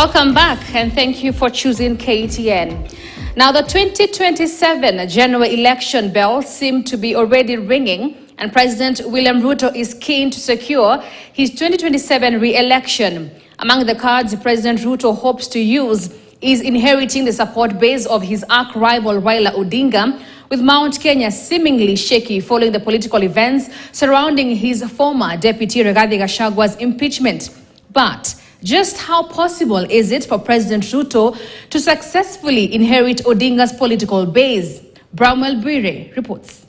Welcome back and thank you for choosing KTN. Now, the 2027 general election bell seemed to be already ringing, and President William Ruto is keen to secure his 2027 re-election. Among the cards President Ruto hopes to use is inheriting the support base of his arch-rival Raila Odinga, with Mount Kenya seemingly shaky following the political events surrounding his former deputy Rigathi Gachagua's impeachment. But just how possible is it for President Ruto to successfully inherit Odinga's political base? Bramwell Bwire reports.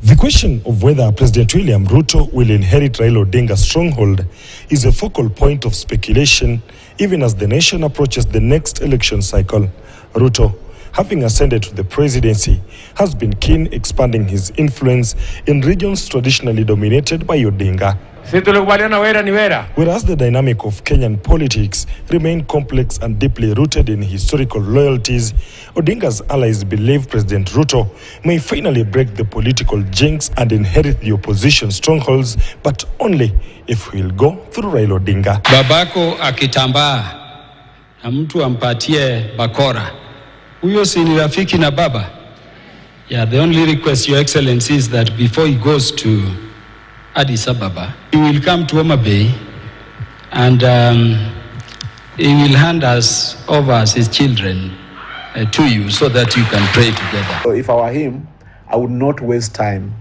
The question of whether President William Ruto will inherit Raila Odinga's stronghold is a focal point of speculation even as the nation approaches the next election cycle. Ruto, having ascended to the presidency, has been keen expanding his influence in regions traditionally dominated by Odinga. Whereas the dynamic of Kenyan politics remain complex and deeply rooted in historical loyalties, Odinga's allies believe President Ruto may finally break the political jinx and inherit the opposition strongholds, but only if he'll go through Raila Odinga. Babako akitambaa na mtu ampatie bakora, huyo si ni rafiki na baba? Yeah, the only request, Your Excellency, is that before he goes to Addis Ababa, he will come to Homa Bay and he will hand us over as his children to you so that you can pray together. So if I were him, I would not waste time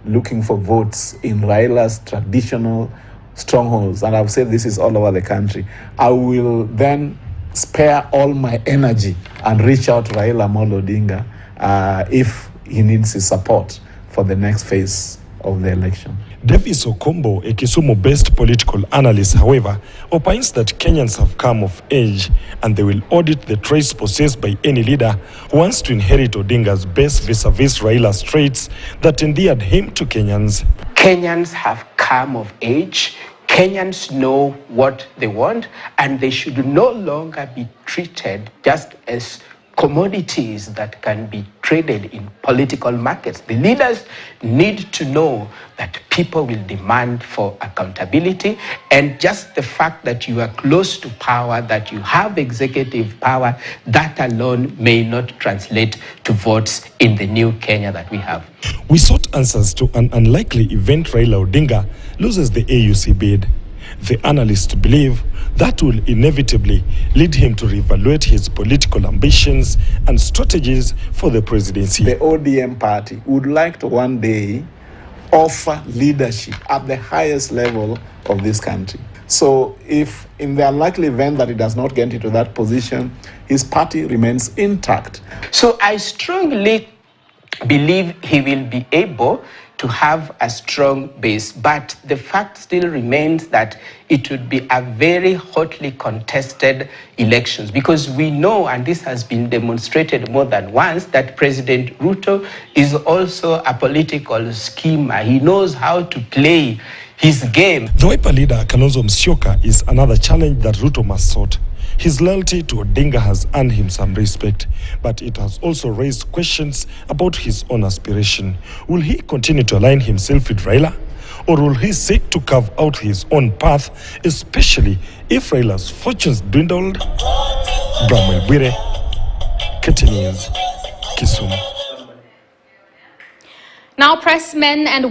looking for votes in Raila's traditional strongholds. And I've said this is all over the country. I will then spare all my energy and reach out to Raila Amolo Odinga if he needs his support for the next phase of the election. Davis Okombo, a Kisumu-based political analyst, however, opines that Kenyans have come of age and they will audit the traits possessed by any leader who wants to inherit Odinga's best vis-a-vis Raila's traits that endeared him to Kenyans. Kenyans have come of age. Kenyans know what they want, and they should no longer be treated just as commodities that can be traded in political markets. The leaders need to know that people will demand for accountability, and just the fact that you are close to power, that you have executive power, that alone may not translate to votes in the new Kenya that we have. We sought answers to an unlikely event Raila Odinga loses the AUC bid. The analysts believe that will inevitably lead him to reevaluate his political ambitions and strategies for the presidency. The ODM party would like to one day offer leadership at the highest level of this country. So if in the unlikely event that he does not get into that position, his party remains intact. So I strongly believe he will be able to have a strong base, but the fact still remains that it would be a very hotly contested elections, because we know, and this has been demonstrated more than once, that President Ruto is also a political schemer. He knows how to play his game. The Wiper leader Kalonzo Musyoka is another challenge that Ruto must sort. His loyalty to Odinga has earned him some respect, but it has also raised questions about his own aspiration. Will he continue to align himself with Raila, or will he seek to carve out his own path, especially if Raila's fortunes dwindled? Bramwell Bwire, KTN News, Kisumu. Now, pressmen and